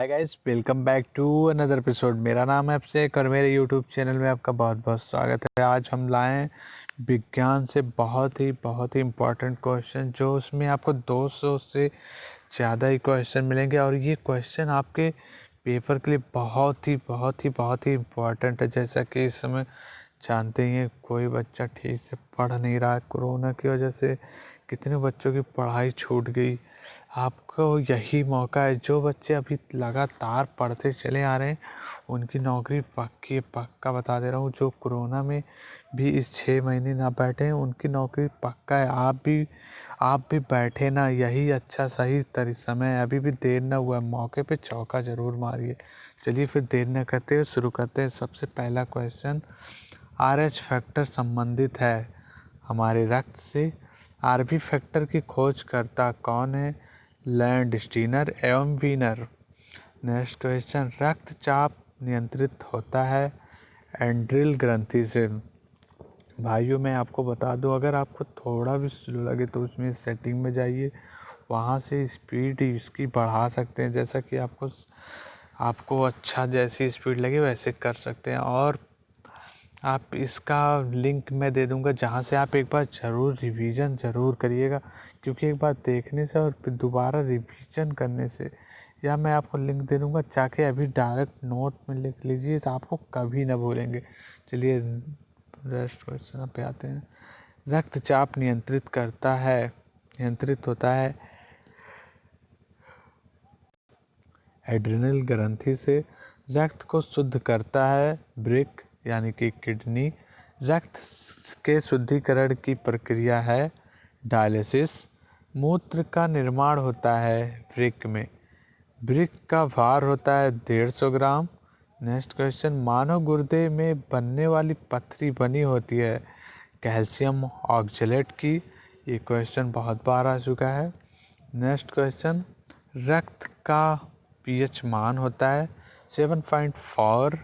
Hi guys, welcome back to another episode. मेरा नाम है अभिषेक और मेरे यूट्यूब चैनल में आपका बहुत बहुत स्वागत है। आज हम लाए हैं विज्ञान से बहुत ही इम्पोर्टेंट क्वेश्चन, जो उसमें आपको 200 से ज़्यादा ही क्वेश्चन मिलेंगे और ये क्वेश्चन आपके पेपर के लिए बहुत ही इम्पोर्टेंट है। जैसा कि इस समय जानते ही हैं, कोई बच्चा ठीक से पढ़ नहीं रहा है। कोरोना की वजह से कितने बच्चों की पढ़ाई छूट गई। आपको यही मौका है। जो बच्चे अभी लगातार पढ़ते चले आ रहे हैं, उनकी नौकरी पक्की है, पक्का बता दे रहा हूँ। जो कोरोना में भी इस 6 महीने ना बैठे हैं, उनकी नौकरी पक्का है। आप भी बैठे ना, यही अच्छा सही समय है। अभी भी देर ना हुआ है, मौके पे चौका ज़रूर मारिए। चलिए फिर देर न करते हुए शुरू करते हैं। सबसे पहला क्वेश्चन, RH फैक्टर संबंधित है हमारे रक्त से। RB फैक्टर की खोज करता कौन है? लैंड स्टीनर एवं वीनर। नेक्स्ट क्वेश्चन, रक्तचाप नियंत्रित होता है एंड्रिल ग्रंथि से। भाइयों मैं आपको बता दूं, अगर आपको थोड़ा भी स्लो लगे तो उसमें सेटिंग में जाइए, वहाँ से स्पीड इसकी बढ़ा सकते हैं। जैसा कि आपको अच्छा जैसी स्पीड लगे वैसे कर सकते हैं। और आप इसका लिंक मैं दे दूंगा, जहाँ से आप एक बार ज़रूर रिवीजन ज़रूर करिएगा, क्योंकि एक बार देखने से और फिर दोबारा रिवीजन करने से, या मैं आपको लिंक दे दूंगा, जाके अभी डायरेक्ट नोट में लिख लीजिए, तो आपको कभी ना भूलेंगे। चलिए रेस्ट क्वेश्चन पे आते हैं। रक्तचाप नियंत्रित होता है एड्रिनल ग्रंथि से। रक्त को शुद्ध करता है ब्रिक यानी कि किडनी। रक्त के शुद्धिकरण की प्रक्रिया है डायलिसिस। मूत्र का निर्माण होता है वृक्क में। वृक्क का भार होता है 150 ग्राम। नेक्स्ट क्वेश्चन, मानव गुर्दे में बनने वाली पथरी बनी होती है कैल्शियम ऑक्जेलेट की। ये क्वेश्चन बहुत बार आ चुका है। नेक्स्ट क्वेश्चन, रक्त का पीएच मान होता है 7.4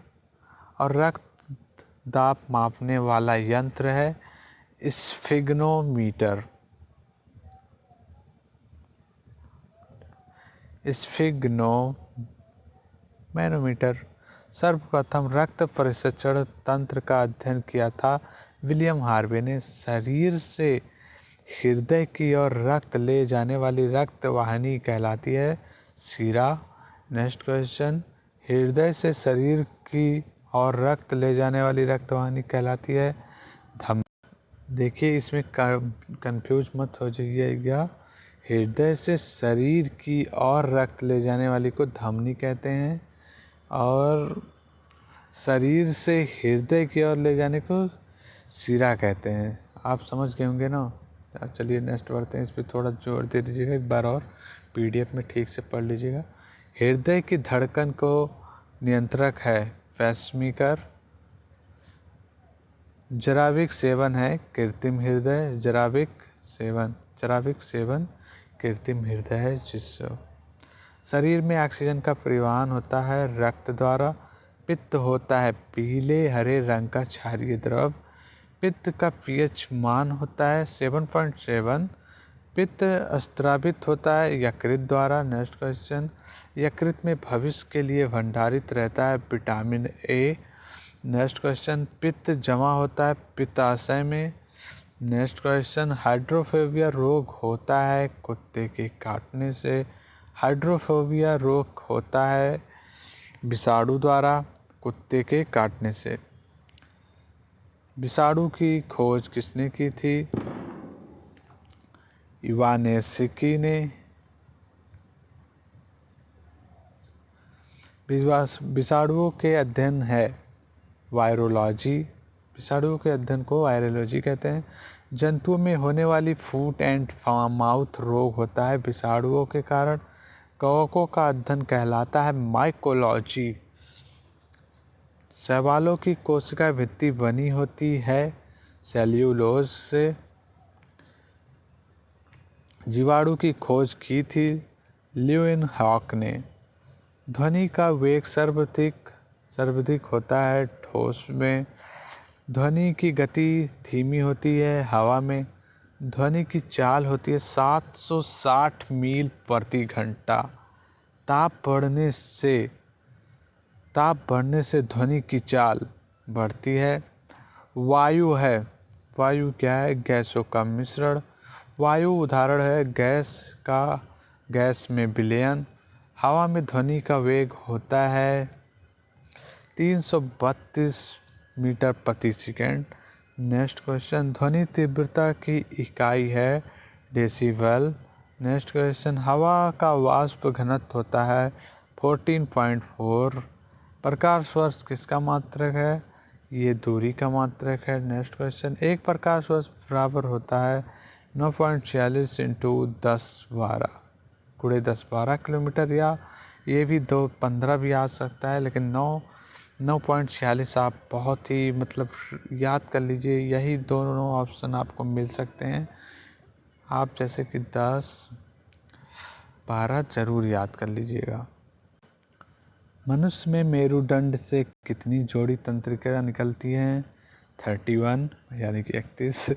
और रक्त दाब मापने वाला यंत्र है स्फिग्नोमीटर। मैनोमीटर। सर्वप्रथम रक्त परिसंचरण तंत्र का अध्ययन किया था विलियम हार्वे ने। शरीर से हृदय की ओर रक्त ले जाने वाली रक्त वाहिनी कहलाती है शिरा। नेक्स्ट क्वेश्चन, हृदय से शरीर की और रक्त ले जाने वाली रक्त वाहिनी कहलाती है धमनी। देखिए इसमें कंफ्यूज मत हो जाइएगा। हृदय से शरीर की और रक्त ले जाने वाली को धमनी कहते हैं, और शरीर से हृदय की ओर ले जाने को शिरा कहते हैं। आप समझ गए होंगे ना। चलिए नेक्स्ट बढ़ते हैं। इस पर थोड़ा जोर दे दीजिएगा एक बार और, PDF में ठीक से पढ़ लीजिएगा। हृदय की धड़कन को नियंत्रक है पेसमेकर। जराविक सेवन है कृत्रिम हृदय। जराविक सेवन कृत्रिम हृदय है जिससे शरीर में ऑक्सीजन का परिवहन होता है रक्त द्वारा। पित्त होता है पीले हरे रंग का क्षारीय द्रव। पित्त का पीएच मान होता है 7.7। पित्त स्त्रावित होता है यकृत द्वारा। नेक्स्ट क्वेश्चन, यकृत में भविष्य के लिए भंडारित रहता है विटामिन ए। नेक्स्ट क्वेश्चन, पित्त जमा होता है पित्ताशय में। नेक्स्ट क्वेश्चन, हाइड्रोफोबिया रोग होता है कुत्ते के काटने से। हाइड्रोफोबिया रोग होता है विषाणु द्वारा कुत्ते के काटने से। विषाणु की खोज किसने की थी? इवानेस्की ने। विषाणुओं के अध्ययन है वायरोलॉजी। विषाणुओं के अध्ययन को वायरोलॉजी कहते हैं। जंतुओं में होने वाली फूट एंड माउथ रोग होता है विषाणुओं के कारण। कवकों का अध्ययन कहलाता है माइकोलॉजी। शैवालों की कोशिका भित्ति बनी होती है सेल्यूलोज से। जीवाणु की खोज की थी ल्यूवेनहॉक ने। ध्वनि का वेग सर्वाधिक होता है ठोस में। ध्वनि की गति धीमी होती है हवा में। ध्वनि की चाल होती है 760 मील प्रति घंटा। ताप बढ़ने से ध्वनि की चाल बढ़ती है। वायु है, वायु क्या है? गैसों का मिश्रण। वायु उदाहरण है गैस में विलयन। हवा में ध्वनि का वेग होता है 332 मीटर प्रति सेकेंड। नेक्स्ट क्वेश्चन, ध्वनि तीव्रता की इकाई है डेसिबल। नेक्स्ट क्वेश्चन, हवा का वाष्प घनत्व होता है 14.4। प्रकाश वर्ष किसका मात्रक है? ये दूरी का मात्रक है। नेक्स्ट क्वेश्चन, एक प्रकाश वर्ष बराबर होता है 9.46 इंटू 1012 गुणे 1012 किलोमीटर, या ये भी 215 भी आ सकता है, लेकिन 9.46 आप बहुत ही याद कर लीजिए। यही दोनों ऑप्शन आपको मिल सकते हैं। आप जैसे कि 10-12 जरूर याद कर लीजिएगा। मनुष्य में मेरुदंड से कितनी जोड़ी तंत्रिका निकलती हैं? 31 यानी कि 31।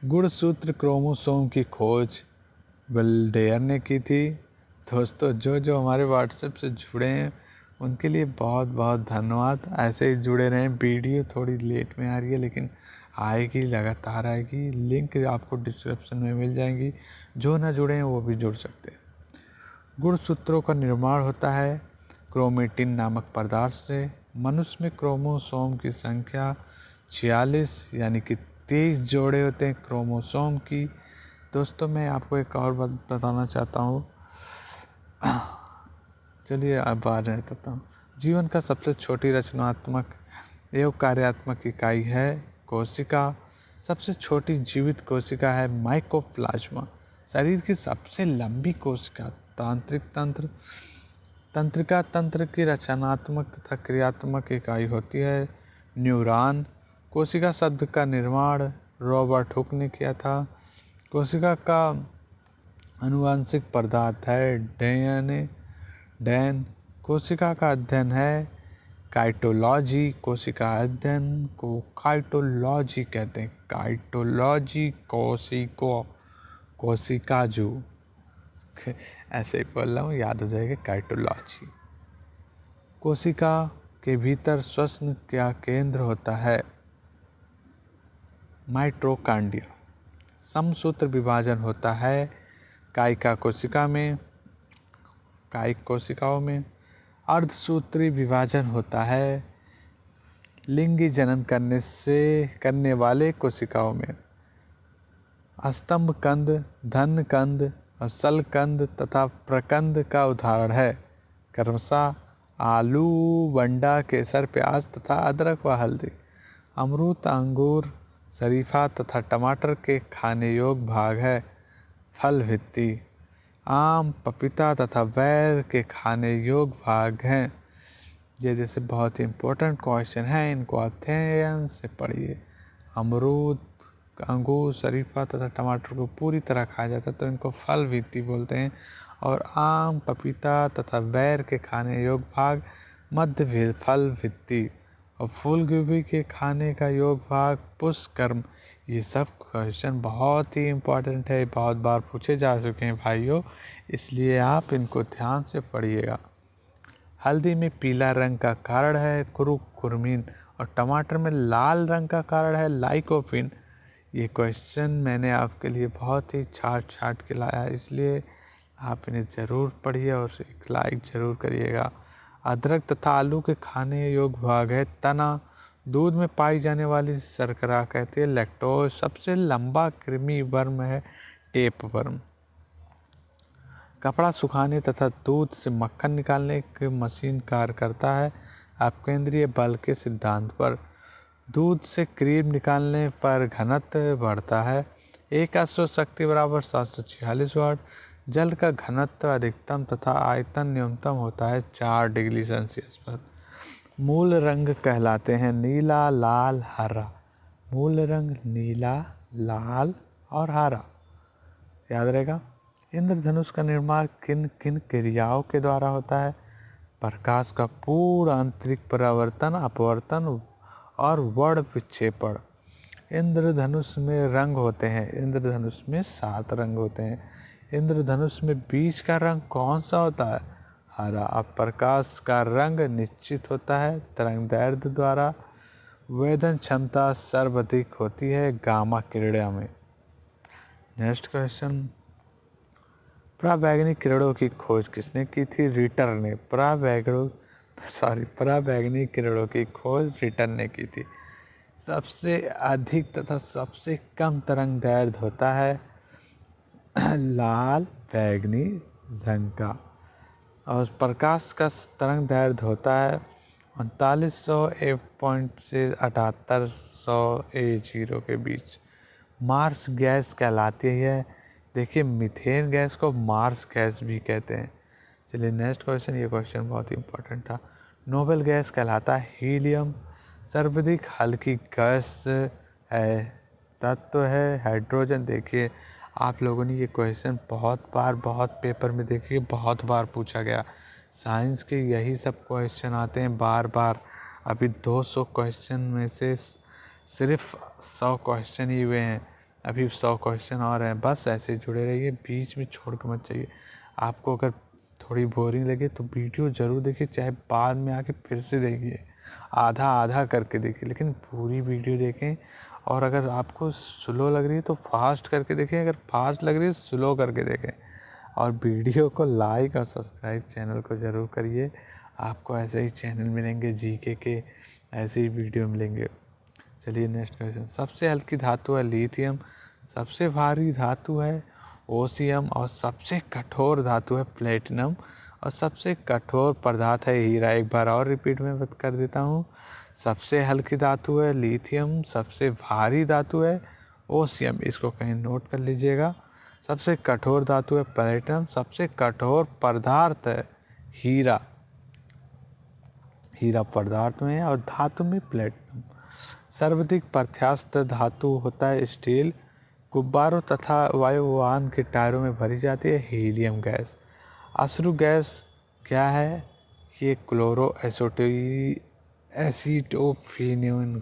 गुणसूत्र क्रोमोसोम की खोज वेल्डेयर ने की थी। दोस्तों, जो हमारे व्हाट्सएप से जुड़े हैं उनके लिए बहुत बहुत धन्यवाद। ऐसे ही जुड़े रहें। वीडियो थोड़ी लेट में आ रही है, लेकिन आएगी, लगातार आएगी। लिंक आपको डिस्क्रिप्शन में मिल जाएंगी। जो ना जुड़े हैं वो भी जुड़ सकते हैं। गुणसूत्रों का निर्माण होता है क्रोमेटिन नामक पदार्थ से। मनुष्य में क्रोमोसोम की संख्या 46 यानी कि 23 जोड़े होते हैं क्रोमोसोम की। दोस्तों, मैं आपको एक और बात बताना चाहता हूँ। चलिए अब बात करता हूँ। जीवन का सबसे छोटी रचनात्मक एवं कार्यात्मक इकाई है कोशिका। सबसे छोटी जीवित कोशिका है माइकोप्लाज्मा। शरीर की सबसे लंबी कोशिका तंत्रिका तंत्र की रचनात्मक तथा क्रियात्मक इकाई होती है न्यूरॉन। कोशिका शब्द का निर्माण रॉबर्ट हुक ने किया था। कोशिका का आनुवंशिक पदार्थ है डीएनए। कोशिका का अध्ययन है काइटोलॉजी। कोशिका अध्ययन को काइटोलॉजी कहते हैं। काइटोलॉजी कोशिकाजू ऐसे ही बोल रहा हूँ, याद हो जाएगा। काइटोलॉजी। कोशिका के भीतर श्वसन का केंद्र होता है माइटोकॉन्ड्रिया। समसूत्र विभाजन होता है कायिका कोशिकाओं में। अर्धसूत्री विभाजन होता है लिंगी जनन करने वाले कोशिकाओं में। स्तंभ कंद, धन कंद और सल कंद तथा प्रकंद का उदाहरण है क्रमशः आलू, वंडा, केसर, प्याज तथा अदरक व हल्दी। अमरूद, अंगूर, शरीफा तथा टमाटर के खाने योग्य भाग है फल भित्ति। आम, पपीता तथा बैर के खाने योग्य भाग हैं। ये जैसे बहुत ही इम्पोर्टेंट क्वेश्चन है, इनको आप ध्यान से पढ़िए। अमरूद, अंगूर, शरीफा तथा टमाटर को पूरी तरह खाया जाता है तो इनको फल भित्ति बोलते हैं। और आम, पपीता तथा बैर के खाने योग्य भाग मध्य फल भित्ति। और फूल गोभी के खाने का योग भाग पुष्कर्म। ये सब क्वेश्चन बहुत ही इम्पोर्टेंट है, बहुत बार पूछे जा चुके हैं भाइयों, इसलिए आप इनको ध्यान से पढ़िएगा। हल्दी में पीला रंग का कारण है कुरुकुमिन और टमाटर में लाल रंग का कारण है लाइकोपिन। ये क्वेश्चन मैंने आपके लिए बहुत ही छाट के लाया है, इसलिए आप इन्हें ज़रूर पढ़िए और एक लाइक ज़रूर करिएगा। अदरक तथा आलू के खाने योग्य भाग है तना। दूध में पाई जाने वाली शर्करा कहते हैं लैक्टोज। सबसे लंबा कृमि वर्म है टेप वर्म। कपड़ा सुखाने तथा दूध से मक्खन निकालने की मशीन कार्य करता है अपकेंद्रीय बल के सिद्धांत पर। दूध से क्रीम निकालने पर घनत्व बढ़ता है। एक अश्व शक्ति बराबर 746 वाट। जल का घनत्व अधिकतम तथा आयतन न्यूनतम होता है 4 डिग्री सेल्सियस पर। मूल रंग कहलाते हैं नीला, लाल, हरा। मूल रंग नीला, लाल और हरा, याद रहेगा। इंद्रधनुष का निर्माण किन किन क्रियाओं के द्वारा होता है? प्रकाश का पूर्ण आंतरिक परावर्तन, अपवर्तन और वर्ण विक्षेपण। इंद्रधनुष में रंग होते हैं। इंद्रधनुष में 7 रंग होते हैं। इंद्रधनुष में बीच का रंग कौन सा होता है? हरा। अब प्रकाश का रंग निश्चित होता है तरंगदैर्ध्य द्वारा। वेदन क्षमता सर्वाधिक होती है गामा किरणों में। नेक्स्ट क्वेश्चन, पराबैंगनी किरणों की खोज किसने की थी? रिटर ने। पराबैंगनी किरणों की खोज रिटर ने की थी। सबसे अधिक तथा सबसे कम तरंगदैर्ध्य होता है लाल बैंगनी रंग का, और प्रकाश का तरंगदैर्ध्य होता है 3900 ए पॉइंट से 7800 ए जीरो के बीच। मार्स गैस कहलाती है। देखिए, मीथेन गैस को मार्स गैस भी कहते हैं। चलिए नेक्स्ट क्वेश्चन, ये क्वेश्चन बहुत ही इंपॉर्टेंट था। नोबेल गैस कहलाता है हीलियम। सर्वाधिक हल्की गैस है तत्व है हाइड्रोजन। देखिए, आप लोगों ने ये क्वेश्चन बहुत पेपर में देखिए बहुत बार पूछा गया। साइंस के यही सब क्वेश्चन आते हैं बार बार। अभी 200 क्वेश्चन में से सिर्फ 100 क्वेश्चन ही हुए हैं, अभी 100 क्वेश्चन और हैं। बस ऐसे जुड़े रहिए, बीच में छोड़ के मत जाइए। आपको अगर थोड़ी बोरिंग लगे तो वीडियो ज़रूर देखिए, चाहे बाद में आके फिर से देखिए, आधा आधा करके देखिए, लेकिन पूरी वीडियो देखें। और अगर आपको स्लो लग रही है तो फास्ट करके देखें, अगर फास्ट लग रही है स्लो करके देखें। और वीडियो को लाइक और सब्सक्राइब चैनल को ज़रूर करिए। आपको ऐसे ही चैनल मिलेंगे जीके के, ऐसे ही वीडियो मिलेंगे। चलिए नेक्स्ट क्वेश्चन, सबसे हल्की धातु है लिथियम। सबसे भारी धातु है ओसियम। और सबसे कठोर धातु है प्लेटिनम। और सबसे कठोर पदार्थ है हीरा। एक बार और रिपीट में बात कर देता हूँ। सबसे हल्की धातु है लिथियम। सबसे भारी धातु है ओसियम, इसको कहीं नोट कर लीजिएगा। सबसे कठोर धातु है प्लेटिनम। सबसे कठोर पदार्थ है हीरा। हीरा पदार्थ में है और धातु में प्लेटिनम। सर्वाधिक प्रत्यास्थ धातु होता है स्टील। गुब्बारों तथा वायुयान के टायरों में भरी जाती है हीलियम गैस। अश्रु गैस क्या है? ये क्लोरो एसिटोफिन्यून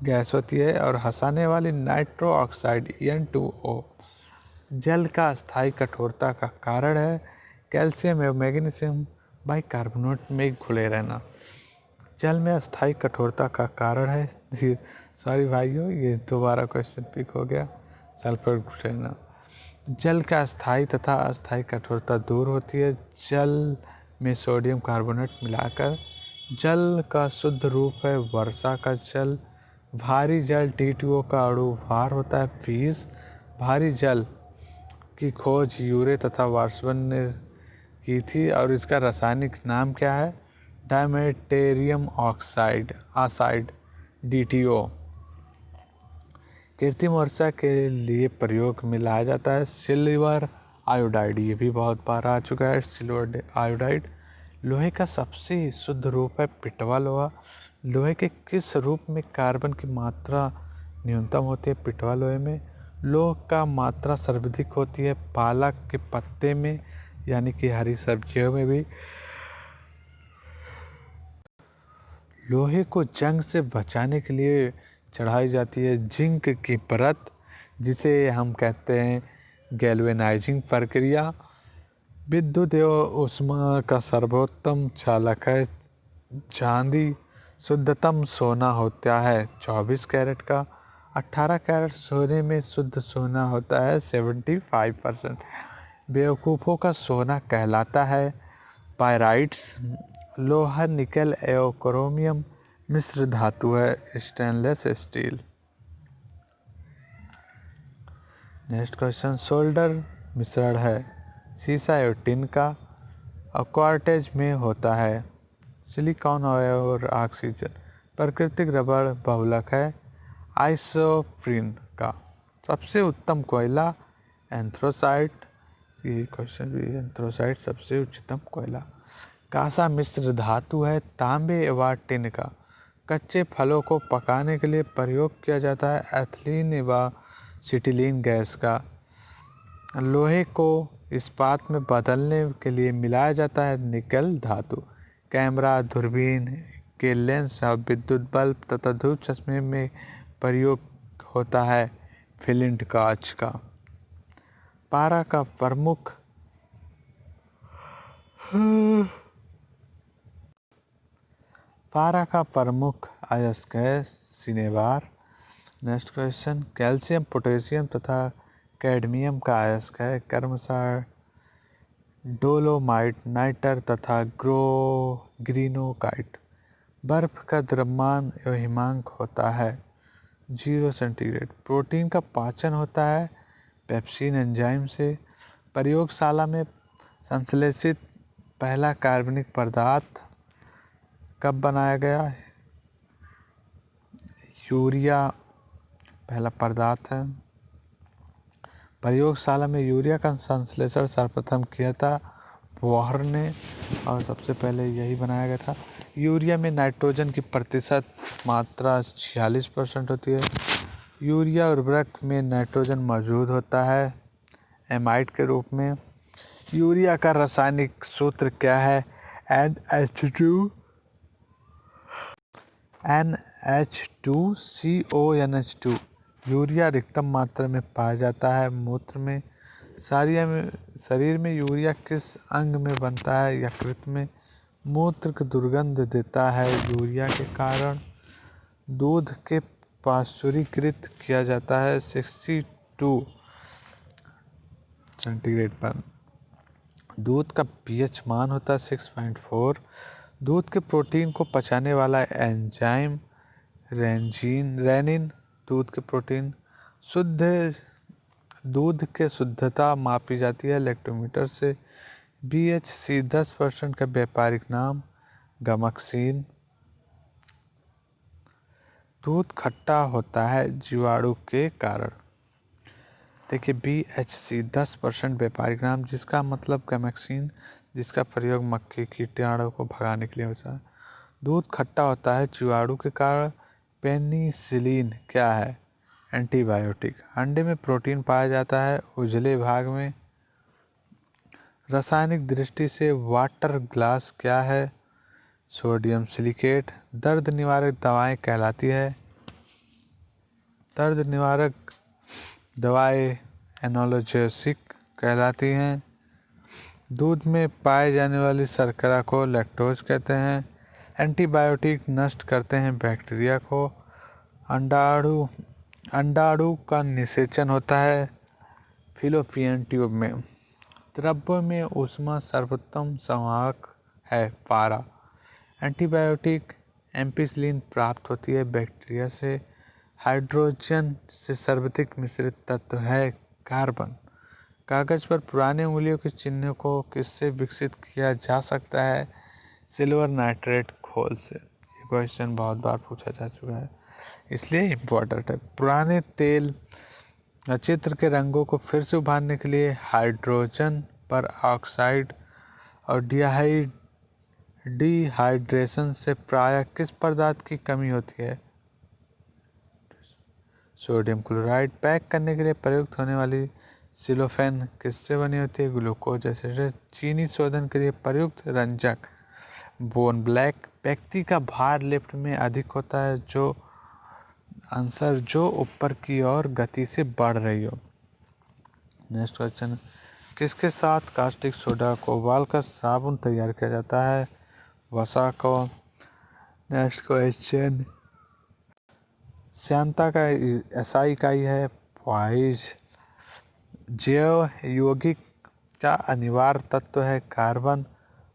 गैस होती है। और हंसाने वाली नाइट्रो ऑक्साइड N2O। जल का स्थायी कठोरता का कारण है कैल्शियम एवं मैग्नीशियम बाइकार्बोनेट में घुले रहना। जल में अस्थायी कठोरता का कारण है सॉरी भाइयों, ये दोबारा क्वेश्चन पिक हो गया। सल्फर घुलना। जल का स्थायी तथा अस्थायी कठोरता दूर होती है जल में सोडियम कार्बोनेट मिलाकर। जल का शुद्ध रूप है वर्षा का जल। भारी जल T2O का अणु भार होता है 20। भारी जल की खोज यूरे तथा वार्सवन ने की थी। और इसका रासायनिक नाम क्या है? डायमेटेरियम ऑक्साइड आसाइड DTO। कृत्रिम वर्षा के लिए प्रयोग में लाया जाता है सिल्वर आयोडाइड। ये भी बहुत बार आ चुका है सिल्वर आयोडाइड। लोहे का सबसे शुद्ध रूप है पिटवा लोहा। लोहे के किस रूप में कार्बन की मात्रा न्यूनतम होती है? पिटवा लोहे में। लोह का मात्रा सर्वाधिक होती है पालक के पत्ते में, यानी कि हरी सब्जियों में भी। लोहे को जंग से बचाने के लिए चढ़ाई जाती है जिंक की परत, जिसे हम कहते हैं गैल्वेनाइजिंग प्रक्रिया। विद्युत एवं ऊष्मा का सर्वोत्तम चालक है चांदी। शुद्धतम सोना होता है 24 कैरेट का। 18 कैरेट सोने में शुद्ध सोना होता है 75%। बेवकूफ़ों का सोना कहलाता है पायराइट्स। लोहा निकल एवं क्रोमियम मिश्र धातु है stainless steel. Next question, solder मिश्रण है सीसा एवं टिन का। और क्वार्टेज में होता है सिलिकॉन और ऑक्सीजन। प्राकृतिक रबड़ बहुलक है आइसोप्रीन का। सबसे उत्तम कोयला एंथ्रोसाइट। ये क्वेश्चन भी, एंथ्रोसाइट सबसे उच्चतम कोयला। कांसा मिश्र धातु है तांबे व टिन का। कच्चे फलों को पकाने के लिए प्रयोग किया जाता है एथिलीन व सिटिलीन गैस का। लोहे को इस्पात में बदलने के लिए मिलाया जाता है निकल धातु। कैमरा, दूरबीन के लेंस और विद्युत बल्ब तथा धूप चश्मे में प्रयोग होता है फ्लिंट कांच का। पारा का प्रमुख पारा का प्रमुख अयस्क है cinnabar. Next question, calcium, potassium तथा कैडमियम का अयस्क है क्रमशः डोलोमाइट, नाइटर तथा ग्रीनोकाइट। बर्फ का द्रव्यमान एवं हिमांक होता है 0 सेंटीग्रेड। प्रोटीन का पाचन होता है पेप्सिन एंजाइम से। प्रयोगशाला में संश्लेषित पहला कार्बनिक पदार्थ कब बनाया गया? यूरिया पहला पदार्थ है। प्रयोगशाला में यूरिया का संश्लेषण सर्वप्रथम किया था बोहर ने और सबसे पहले यही बनाया गया था। यूरिया में नाइट्रोजन की प्रतिशत मात्रा 46% होती है। यूरिया उर्वरक में नाइट्रोजन मौजूद होता है एमाइड के रूप में। यूरिया का रासायनिक सूत्र क्या है? NH2CONH2। यूरिया अधिकतम मात्रा में पाया जाता है मूत्र में। शरीर में यूरिया किस अंग में बनता है? यकृत में। मूत्र की दुर्गंध देता है यूरिया के कारण। दूध के पाश्चुरीकृत किया जाता है 62 सेंटीग्रेड पर। दूध का पीएच मान होता है 6.4। दूध के प्रोटीन को पचाने वाला एंजाइम रेनिन। दूध के प्रोटीन शुद्ध दूध के शुद्धता मापी जाती है लैक्टोमीटर से। BHC 10% का व्यापारिक नाम गमक्सीन। दूध खट्टा होता है जीवाणु के कारण। देखिए BHC 10% व्यापारिक नाम, जिसका मतलब गमक्सीन, जिसका प्रयोग मक्खी कीटाणु को भगाने के लिए होता है। दूध खट्टा होता है जीवाणु के कारण। पेनिसिलिन क्या है? एंटीबायोटिक। अंडे में प्रोटीन पाया जाता है उजले भाग में। रासायनिक दृष्टि से वाटर ग्लास क्या है? Sodium silicate. दर्द निवारक दवाएं कहलाती है? दर्द निवारक दवाएं एनाल्जेसिक कहलाती हैं। दूध में पाए जाने वाली शर्करा को लैक्टोज कहते हैं। एंटीबायोटिक नष्ट करते हैं बैक्टीरिया को। अंडाणु का निषेचन होता है फिलोपियन ट्यूब में। द्रव्य में ऊष्मा सर्वोत्तम संवाहक है पारा। एंटीबायोटिक एम्पिसिलिन प्राप्त होती है बैक्टीरिया से। हाइड्रोजन से सर्वाधिक मिश्रित तत्व है कार्बन। कागज पर पुराने उंगलियों के चिन्ह को किससे विकसित किया जा सकता है? सिल्वर नाइट्रेट घोल से। ये क्वेश्चन बहुत बार पूछा जा चुका है, इसलिए इम्पोर्टेंट है। पुराने तेल चित्र के रंगों को फिर से उभारने के लिए हाइड्रोजन पर ऑक्साइड और डिहाइड्रेशन से प्रायः किस पदार्थ की कमी होती है? Sodium chloride. पैक करने के लिए प्रयुक्त होने वाली सिलोफेन किससे बनी होती है? Glucose acid. चीनी शोधन के लिए प्रयुक्त रंजक बोन ब्लैक। व्यक्ति का भार लिफ्ट में अधिक होता है जो ऊपर की ओर गति से बढ़ रही हो। नेक्स्ट क्वेश्चन, किसके साथ कास्टिक सोडा को उबालकर साबुन तैयार किया जाता है? वसा को। नेक्स्ट क्वेश्चन, श्यानता का SI इकाई है पॉइज। जैव यौगिक का अनिवार्य तत्व है कार्बन।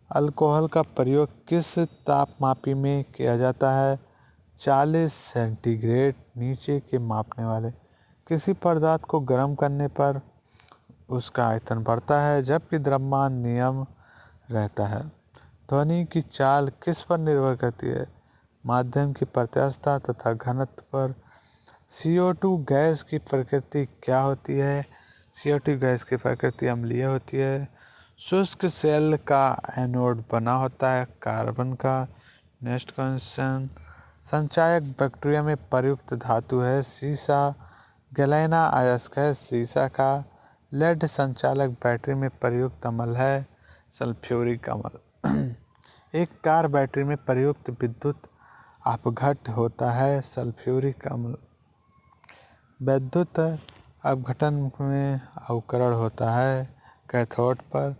अल्कोहल का प्रयोग किस तापमापी में किया जाता है? 40 सेंटीग्रेड। नीचे के मापने वाले किसी पदार्थ को गर्म करने पर उसका आयतन बढ़ता है जबकि द्रव्यमान नियम रहता है। ध्वनि की चाल किस पर निर्भर करती है? माध्यम की प्रत्यास्थता तथा घनत्व पर। CO2 गैस की प्रकृति क्या होती है? CO2 गैस की प्रकृति अम्लीय होती है। शुष्क सेल का एनोड बना होता है कार्बन का। नेक्स्ट क्वेश्चन, संचायक बैक्टीरिया में प्रयुक्त धातु है सीसा। गैलेना अयस्क है सीसा का। लेड संचालक बैटरी में प्रयुक्त अम्ल है सल्फ्यूरिक अम्ल। एक कार बैटरी में प्रयुक्त विद्युत अपघट्य होता है सल्फ्यूरिक अम्ल। विद्युत अपघटन में अवकरण होता है कैथोड पर।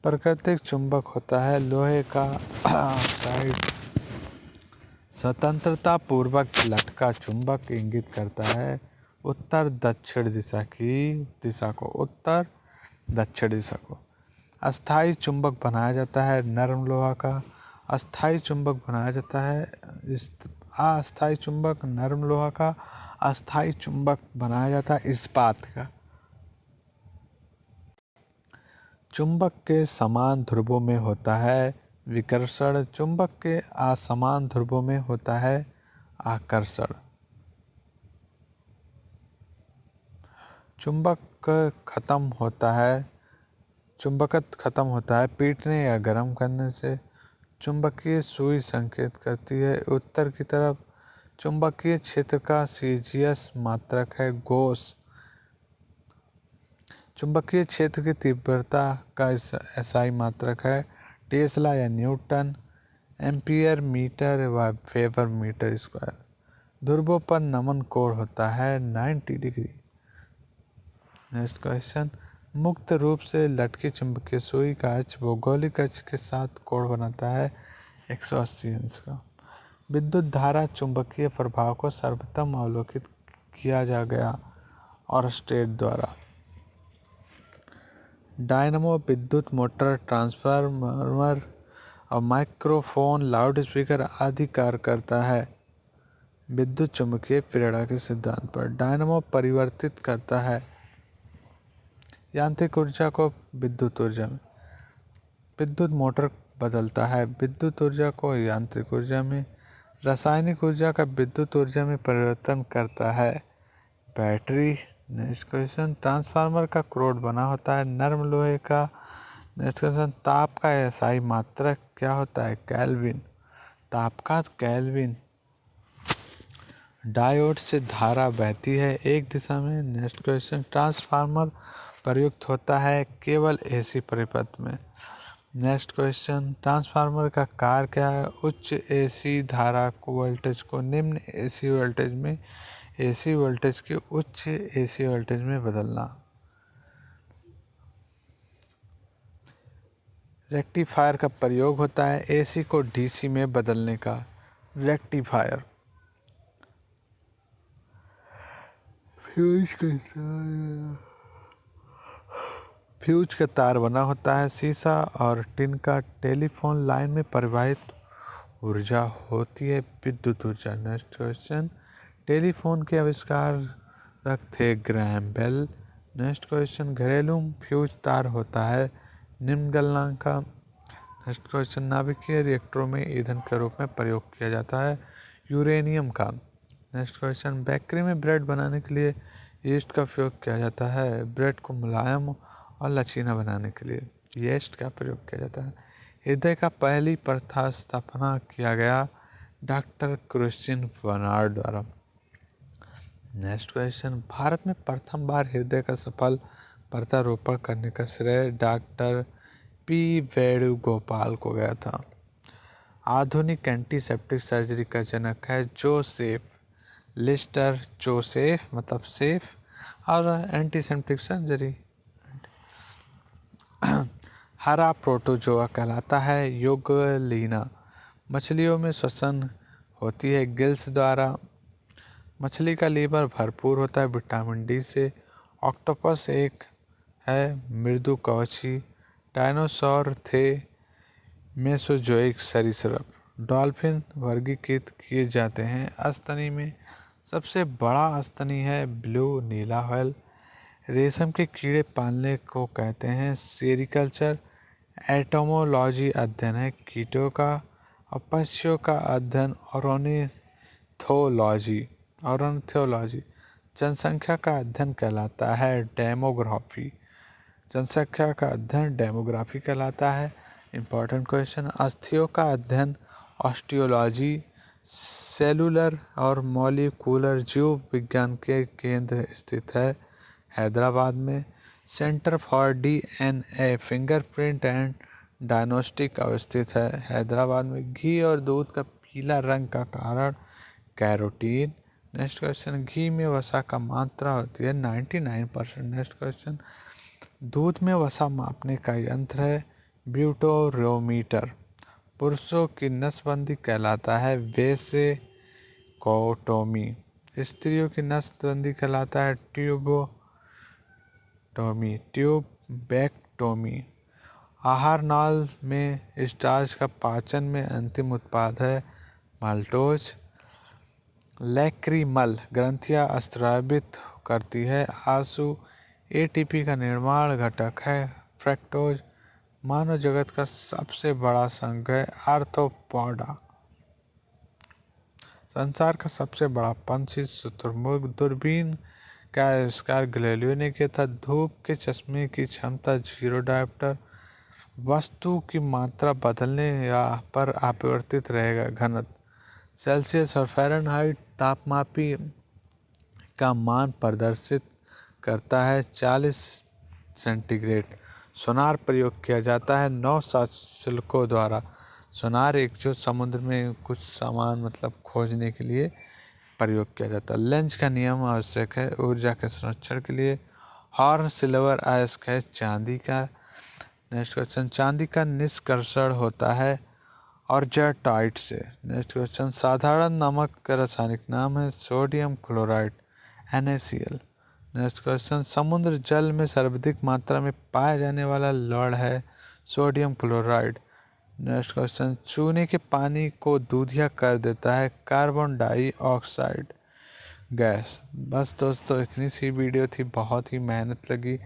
प्राकृतिक चुंबक होता है लोहे का ऑक्साइड। स्वतंत्रता पूर्वक लटका चुंबक इंगित करता है उत्तर दक्षिण दिशा को उत्तर दक्षिण दिशा को। अस्थायी चुंबक बनाया जाता है नरम लोहा का। अस्थायी चुंबक बनाया जाता है अस्थायी चुंबक नरम लोहा का। अस्थायी चुंबक बनाया जाता है इस्पात का। चुंबक के समान ध्रुवों में होता है विकर्षण। चुंबक के असमान ध्रुवों में होता है आकर्षण। चुंबकत्व खत्म होता है पीटने या गर्म करने से। चुंबकीय सुई संकेत करती है उत्तर की तरफ। चुंबकीय क्षेत्र का सीजियस मात्रक है गॉस। चुंबकीय क्षेत्र की तीव्रता का एसआई मात्रक है टेस्ला या न्यूटन, एम्पियर मीटर व फेबर मीटर स्क्वायर। ध्रुवों पर नमन कोण होता है 90 डिग्री। नेक्स्ट क्वेश्चन, मुक्त रूप से लटकी चुंबकीय सुई का अक्ष भौगोलिक अक्ष के साथ कोण बनाता है 180 अंश का। विद्युत धारा चुंबकीय प्रभाव को सर्वप्रथम अवलोकित किया जा गया ऑरस्टेड द्वारा। डायनमो विद्युत मोटर ट्रांसफार्मर और माइक्रोफोन लाउडस्पीकर आदि कार्य करता है विद्युत चुंबकीय प्रेरणा के सिद्धांत पर। डायनमो परिवर्तित करता है यांत्रिक ऊर्जा को विद्युत ऊर्जा में। विद्युत मोटर बदलता है विद्युत ऊर्जा को यांत्रिक ऊर्जा में। रासायनिक ऊर्जा का विद्युत ऊर्जा में परिवर्तन करता है बैटरी। नेक्स्ट क्वेश्चन, ट्रांसफार्मर का क्रोड बना होता है नरम लोहे का। नेक्स्ट क्वेश्चन, ताप का एसआई मात्रक क्या होता है केल्विन। ताप का केल्विन। डायोड से धारा बहती है एक दिशा में। नेक्स्ट क्वेश्चन, ट्रांसफार्मर प्रयुक्त होता है केवल एसी परिपथ में। नेक्स्ट क्वेश्चन, ट्रांसफार्मर का कार्य क्या है उच्च एसी धारा को वोल्टेज को निम्न एसी वोल्टेज में एसी वोल्टेज के उच्च एसी वोल्टेज में बदलना। रेक्टिफायर का प्रयोग होता है एसी को डीसी में बदलने का। रेक्टिफायर। फ्यूज का तार बना होता है शीशा और टिन का। टेलीफोन लाइन में परिवाहित ऊर्जा होती है विद्युत ऊर्जा। नेक्स्ट क्वेश्चन, टेलीफोन के आविष्कारक थे ग्रैहम बेल। नेक्स्ट क्वेश्चन, घरेलू फ्यूज तार होता है निम्न गलनांक का। नेक्स्ट क्वेश्चन, नाभिकीय रिएक्टरों में ईंधन के रूप में प्रयोग किया जाता है यूरेनियम का। नेक्स्ट क्वेश्चन, बेकरी में ब्रेड बनाने के लिए यीस्ट का उपयोग किया जाता है ब्रेड को मुलायम और लचीला बनाने के लिए यीस्ट का प्रयोग किया जाता है। हृदय का पहली स्थापना किया गया डॉक्टर क्रिश्चियन बर्नार्ड द्वारा। नेक्स्ट क्वेश्चन, भारत में प्रथम बार हृदय का सफल प्रत्यारोपण करने का श्रेय डॉक्टर पी वेणुगोपाल को गया था। आधुनिक एंटीसेप्टिक सर्जरी का जनक है जोसेफ लिस्टर। जोसेफ मतलब सेफ और एंटीसेप्टिक सर्जरी। हरा प्रोटोजोआ कहलाता है योगलीना। मछलियों में श्वसन होती है गिल्स द्वारा। मछली का लीवर भरपूर होता है विटामिन डी से। ऑक्टोपस एक है मृदु कवची। डायनासोर थे मेसोजोइक सरीसृप। डॉल्फिन वर्गीकृत किए जाते हैं स्तनी में। सबसे बड़ा स्तनी है ब्लू नीला व्हेल। रेशम के कीड़े पालने को कहते हैं सेरिकल्चर। एटोमोलॉजी अध्ययन है कीटों का। और पक्षियों का अध्ययन ऑर्निथोलॉजी। जनसंख्या का अध्ययन कहलाता है डेमोग्राफी। जनसंख्या का अध्ययन डेमोग्राफी कहलाता है। इम्पॉर्टेंट क्वेश्चन, अस्थियों का अध्ययन ऑस्टियोलॉजी। सेलुलर और मॉलिक्यूलर जीव विज्ञान के केंद्र स्थित है हैदराबाद में। Centre for DNA fingerprint and diagnostic अवस्थित है हैदराबाद में। घी और दूध का पीला रंग का कारण कैरोटीन। नेक्स्ट क्वेश्चन, घी में वसा का मात्रा होती है 99%। नेक्स्ट क्वेश्चन, दूध में वसा मापने का यंत्र है ब्यूटोरोमीटर। पुरुषों की नसबंदी कहलाता है वेसेकोटोमी। स्त्रियों की नसबंदी कहलाता है ट्यूबेक्टोमी। आहार नाल में स्टार्च का पाचन में अंतिम उत्पाद है माल्टोज। लैक्रिमल ग्रंथियां स्रावित करती है आंसू। एटीपी का निर्माण घटक है फ्रक्टोज। मानव जगत का सबसे बड़ा संघ है आर्थ्रोपोडा। संसार का सबसे बड़ा पंछी शुतुरमुर्ग। दूरबीन का आविष्कार गैलीलियो ने किया था। धूप के चश्मे की क्षमता 0 डायोप्टर। वस्तु की मात्रा बदलने या पर अपरिवर्तित रहेगा घनत्व। सेल्सियस और फ़ारेनहाइट तापमापी का मान प्रदर्शित करता है 40 सेंटीग्रेड। सोनार प्रयोग किया जाता है नौशासकों द्वारा। सोनार एक जो समुद्र में कुछ सामान मतलब खोजने के लिए प्रयोग किया जाता है। लेंज का नियम आवश्यक है ऊर्जा के संरक्षण के लिए। हॉर्न सिल्वर अयस्क है चांदी का। नेक्स्ट क्वेश्चन, चांदी का निष्कर्षण होता है ऑर्जेटाइट से। नेक्स्ट क्वेश्चन, साधारण नमक का रासायनिक नाम है sodium chloride NaCl। Next question, समुद्र जल में सर्वाधिक मात्रा में पाया जाने वाला लवण है सोडियम क्लोराइड। नेक्स्ट क्वेश्चन, चूने के पानी को दूधिया कर देता है कार्बन डाइऑक्साइड गैस। बस दोस्तों इतनी सी वीडियो थी, बहुत ही मेहनत लगी।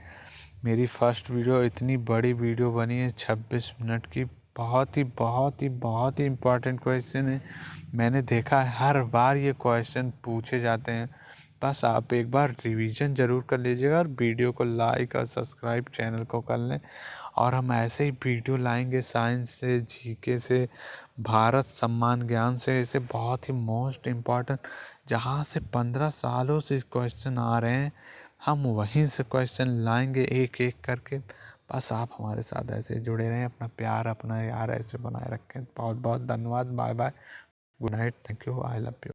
मेरी फर्स्ट वीडियो इतनी बड़ी वीडियो बनी है 26 मिनट की। बहुत ही बहुत ही बहुत ही इम्पोर्टेंट क्वेश्चन है। मैंने देखा है हर बार ये क्वेश्चन पूछे जाते हैं। बस आप एक बार रिवीजन ज़रूर कर लीजिएगा और वीडियो को लाइक और सब्सक्राइब चैनल को कर लें। और हम ऐसे ही वीडियो लाएंगे साइंस से, जीके से, भारत सम्मान ज्ञान से, ऐसे बहुत ही मोस्ट इम्पॉर्टेंट जहाँ से 15 सालों से क्वेश्चन आ रहे हैं हम वहीं से क्वेश्चन लाएंगे एक एक करके। बस आप हमारे साथ ऐसे जुड़े रहें, अपना प्यार अपना यार ऐसे बनाए रखें। बहुत बहुत धन्यवाद। Bye bye, good night, thank you, I love you.